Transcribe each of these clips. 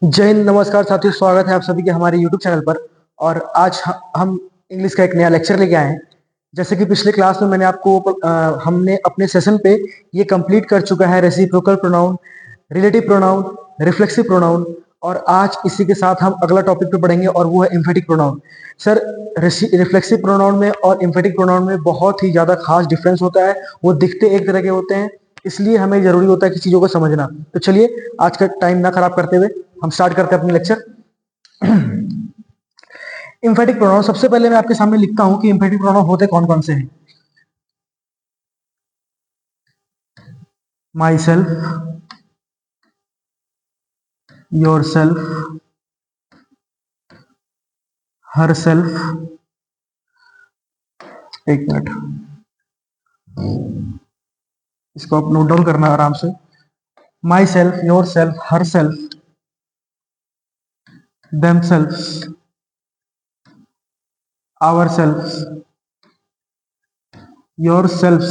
जय हिंद, नमस्कार साथियों। स्वागत है आप सभी के हमारे YouTube चैनल पर। और आज हम इंग्लिश का एक नया लेक्चर लेके आए हैं। जैसे कि पिछले क्लास में मैंने आपको हमने अपने सेशन पे ये कंप्लीट कर चुका है reciprocal pronoun, relative pronoun, reflexive pronoun. और आज इसी के साथ हम अगला टॉपिक पे पढ़ेंगे और वो है emphatic pronoun. Sir, reflexive pronoun में और एम्फेटिक प्रोनाउन में बहुत ही ज्यादा खास डिफरेंस होता है। वो दिखते एक तरह के होते हैं, इसलिए हमें जरूरी होता है कि चीजों को समझना। तो चलिए आज का टाइम ना खराब करते हुए हम स्टार्ट करते हैं अपनी लेक्चर। इम्फेटिक प्रोनाउन सबसे पहले मैं आपके सामने लिखता हूं कि इम्फेटिक प्रोनाउन होते कौन कौन से हैं। Myself, yourself, herself. एक मिनट, इसको आप नोट डाउन करना आराम से। Myself, yourself, herself, themself, ourself, yourself,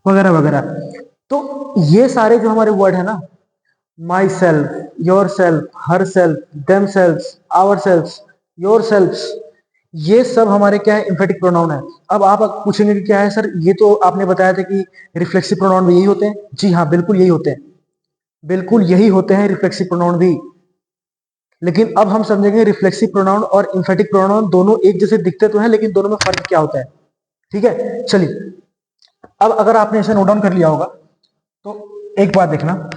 वगैरह वगैरह। तो ये सारे जो हमारे वर्ड है ना, myself, yourself, herself, themself, ourself, yourself, ये सब हमारे क्या है, इम्फेटिक प्रोनाउन है। अब आप पूछेंगे कि क्या है सर, ये तो आपने बताया था कि रिफ्लेक्सिव प्रोनाउन भी यही होते हैं। जी हाँ, बिल्कुल यही होते हैं, बिल्कुल यही होते हैं रिफ्लेक्सिव प्रोनाउन भी। लेकिन अब हम समझेंगे रिफ्लेक्सिव प्रोनाउन और इम्फेटिक प्रोनाउन दोनों एक जैसे दिखते तो हैं, लेकिन दोनों में फर्क क्या होता है। ठीक है, चलिए। अब अगर आपने इसे नोट डाउन कर लिया होगा तो एक बात देखना,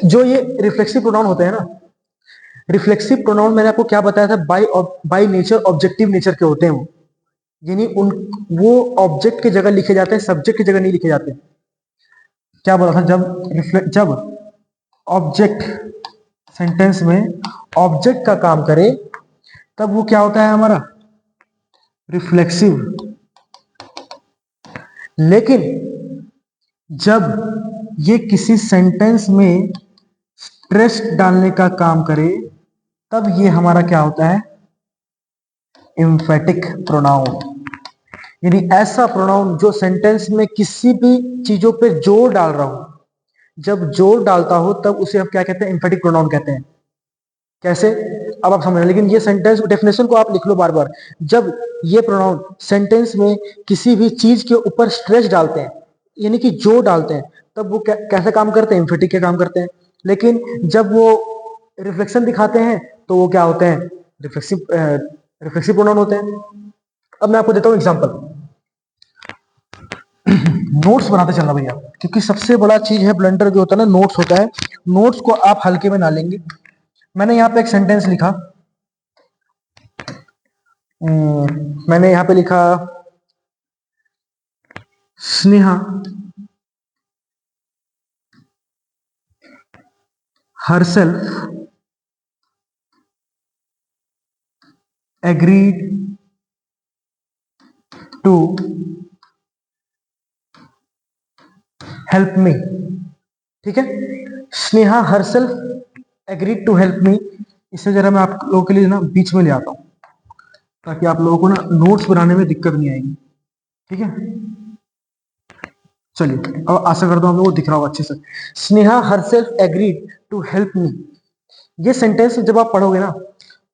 जो ये रिफ्लेक्सिव प्रोनाउन होते हैं ना, रिफ्लेक्सिव प्रोनाउन मैंने आपको क्या बताया था, बाय नेचर ऑब्जेक्टिव नेचर के होते हैं वो। यानी उन वो ऑब्जेक्ट की जगह लिखे जाते हैं, सब्जेक्ट की जगह नहीं लिखे जाते। क्या बोला था, जब ऑब्जेक्ट सेंटेंस में ऑब्जेक्ट का काम करे तब वो क्या होता है हमारा, रिफ्लेक्सिव। लेकिन जब ये किसी सेंटेंस में स्ट्रेस डालने का काम करे तब ये हमारा क्या होता है, एम्फेटिक प्रोनाउन। यानी ऐसा प्रोनाउन जो सेंटेंस में किसी भी चीजों पे जोर डाल रहा हो, जब जोर डालता हो तब उसे हम क्या कहते हैं, एम्फेटिक प्रोनाउन कहते हैं। कैसे, अब आप समझ, लेकिन ये सेंटेंस डेफिनेशन को आप लिख लो बार बार। जब ये प्रोनाउन सेंटेंस में किसी भी चीज के ऊपर स्ट्रेस डालते हैं, यानी कि जोर डालते हैं, तब वो कैसे काम करते हैं, एम्फेटिक के काम करते हैं। लेकिन जब वो रिफ्लेक्शन दिखाते हैं तो वो क्या होते हैं, रिफ्लेक्सिव प्रोनाउन होते हैं। अब मैं आपको देता हूं एग्जांपल। नोट्स बनाते चलना भैया, क्योंकि सबसे बड़ा चीज है ब्लंडर जो होता है ना, नोट्स होता है। नोट्स को आप हल्के में ना लेंगे। मैंने यहाँ पे एक सेंटेंस लिखा, मैंने यहाँ पे लिखा, Sneha herself agreed to help me। ठीक है, Sneha herself agreed to help me। इसे जरा मैं आप लोगों के लिए ना बीच में ले आता हूं, ताकि आप लोगों को ना नोट्स बनाने में दिक्कत नहीं आएगी। ठीक है, चलिए। अब आशा करता हूं आप लोगों को दिख रहा होगा अच्छे से। Sneha herself agreed to help me, ये सेंटेंस जब आप पढ़ोगे ना,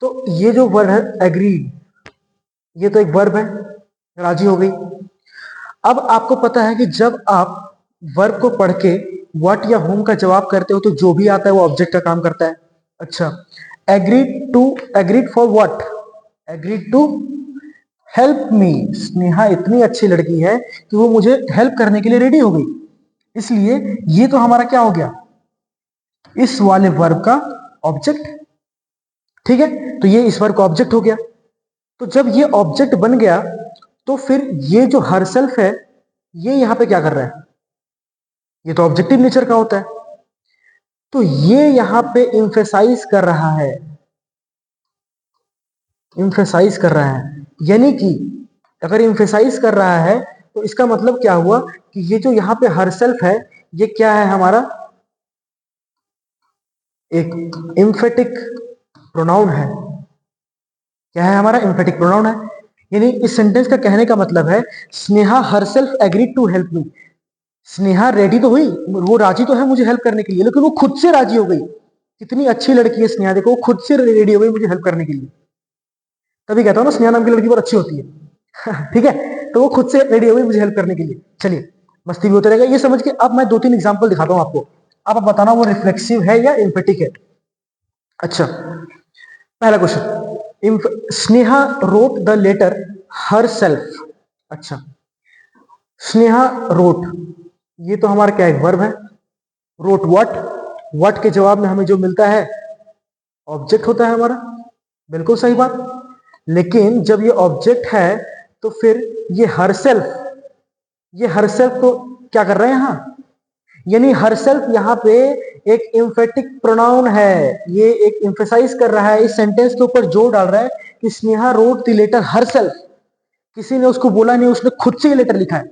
तो ये जो वर्ड है एग्रीड, ये तो एक वर्ब है, राजी हो गई। अब आपको पता है कि जब आप वर्ब को पढ़ के व्हाट या होम का जवाब करते हो तो जो भी आता है वो ऑब्जेक्ट का काम करता है। अच्छा, agreed to, agreed for what, agreed to help me. Sneha इतनी अच्छी लड़की है कि वो मुझे हेल्प करने के लिए रेडी हो गई, इसलिए ये तो हमारा क्या हो गया, इस वाले वर्ब का ऑब्जेक्ट। ठीक है, तो ये इस वर्ब का ऑब्जेक्ट हो गया। तो जब ये ऑब्जेक्ट बन गया तो फिर ये जो हर सेल्फ है, ये यहां पे क्या कर रहा है, ये तो ऑब्जेक्टिव नेचर का होता है। तो ये यहां पे इंफेसाइज कर रहा है, इंफेसाइज कर रहा है। यानी कि अगर इंफेसाइज कर रहा है तो इसका मतलब क्या हुआ कि ये जो यहां पे हर सेल्फ है, ये क्या है हमारा, एक इंफेटिक प्रोनाउन है। क्या है हमारा, इंफेटिक प्रोनाउन है। यानी इस सेंटेंस का कहने का मतलब है Sneha herself agreed to help me. Sneha ready तो हुई, वो राजी तो है मुझे हेल्प करने के लिए, लेकिन वो खुद से राजी हो गई। कितनी अच्छी लड़की है स्नेहा, देखो वो खुद से रेडी हो गई मुझे हेल्प करने के लिए। तभी कहता हूँ ना स्नेहा नाम की लड़की बहुत अच्छी होती है। ठीक है, तो वो खुद से रेडी हो गई मुझे हेल्प करने के लिए। चलिए, मस्ती भी होता रहेगा ये समझ के। अब मैं 2-3 एग्जाम्पल दिखाता हूँ आपको, आप बताना वो रिफ्लेक्सिव है या एम्फेटिक है। अच्छा, पहला question, Sneha wrote the letter herself. अच्छा, स्नेहा रोट, ये तो हमारा क्या है, वर्ब है। रोट व्हाट, व्हाट के जवाब में हमें जो मिलता है ऑब्जेक्ट होता है हमारा, बिल्कुल सही बात। लेकिन जब ये ऑब्जेक्ट है तो फिर ये हर सेल्फ, ये हर सेल्फ को क्या कर रहे हैं यहां, यानी हर सेल्फ यहां पे एक एम्फेटिक प्रोनाउन है। ये एक एम्फेसाइज कर रहा है, इस सेंटेंस के ऊपर जोर डाल रहा है कि Sneha wrote the letter herself. किसी ने उसको बोला नहीं, उसने खुद से ये लेटर लिखा है।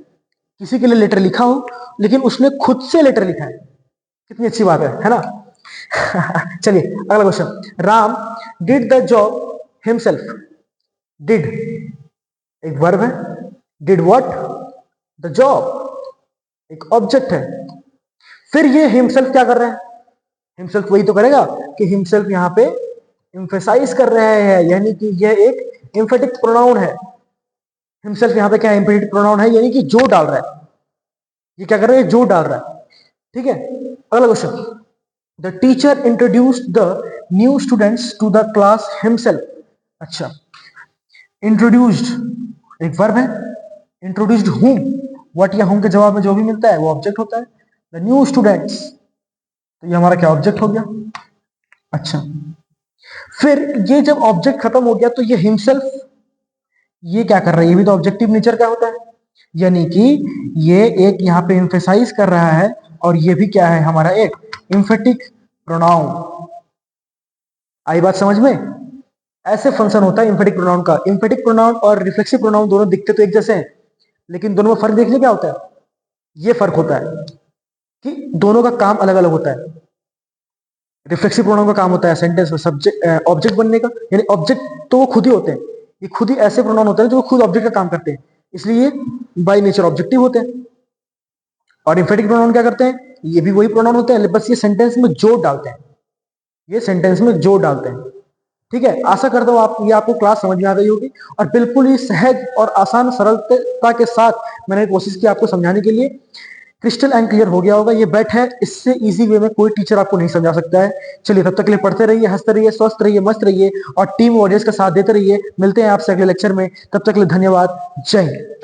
किसी के लिए लेटर लिखा हो लेकिन उसने खुद से लेटर लिखा है। कितनी अच्छी बात है ना। चलिए अगला question, Ram did the job himself. Did एक वर्ब है, डिड व्हाट, द जॉब एक ऑब्जेक्ट है। फिर ये हिमसेल्फ क्या कर रहा है, हिमसेल्फ वही तो करेगा कि हिमसेल्फ यहां पे एम्फेसाइज कर रहा है, यानी कि यह एक एम्फेटिक प्रोनाउन है। हिमसेल्फ यहां पे क्या एम्फेटिक प्रोनाउन है, यानी कि जो डाल रहा है। ये क्या कर रहा है, जो डाल रहा है। ठीक है, अगला question, the teacher introduced the new students to the class himself. अच्छा, इंट्रोड्यूस्ड एक वर्ब है, इंट्रोड्यूस्ड हूम, व्हाट या हूम के जवाब में जो भी मिलता है वो ऑब्जेक्ट होता है। द न्यू स्टूडेंट्स, तो ये हमारा क्या ऑब्जेक्ट हो गया। अच्छा, फिर ये जब ऑब्जेक्ट खत्म हो गया तो ये हिमसेल्फ ये क्या कर रहा है, ये भी तो ऑब्जेक्टिव नेचर का होता है, यानी कि ये एक यहां पे एम्फेसाइज कर रहा है, और ये भी क्या है हमारा एक एम्फेटिक प्रोनाउन। आई बात समझ में। ऐसे फंक्शन होता है एम्फेटिक प्रोनाउन का। एम्फेटिक प्रोनाउन और रिफ्लेक्सिव प्रोनाउन दोनों दिखते तो एक जैसे हैं, लेकिन दोनों में फर्क देख लिया क्या होता है। ये फर्क होता है कि दोनों का काम अलग अलग होता है। रिफ्लेक्सिव प्रोनाउन का काम होता है सेंटेंस में सब्जेक्ट ऑब्जेक्ट बनने का, यानी ऑब्जेक्ट तो वो खुद ही होते हैं। ये खुद ही ऐसे प्रोनाउन होते हैं जो खुद ऑब्जेक्ट का काम करते हैं, इसलिए बाय नेचर ऑब्जेक्टिव होते हैं। और एम्फेटिक प्रोनाउन क्या करते हैं, ये भी वही प्रोनाउन होते हैं, बस ये सेंटेंस में जोर डालते हैं, ये सेंटेंस में जोर डालते हैं। ठीक है, आशा करता हूं आप ये आपको क्लास समझ में आ गई होगी, और बिल्कुल ही सहज और आसान सरलता के साथ मैंने कोशिश की आपको समझाने के लिए। क्रिस्टल एंड क्लियर हो गया होगा, ये बैठ है, इससे इजी वे में कोई टीचर आपको नहीं समझा सकता है। चलिए तब तक के लिए पढ़ते रहिए, हंसते रहिए, स्वस्थ रहिए, मस्त रहिए, और टीम ऑडियंस का साथ देते रहिए। मिलते हैं आपसे अगले लेक्चर में, तब तक के लिए धन्यवाद, जय हिंद।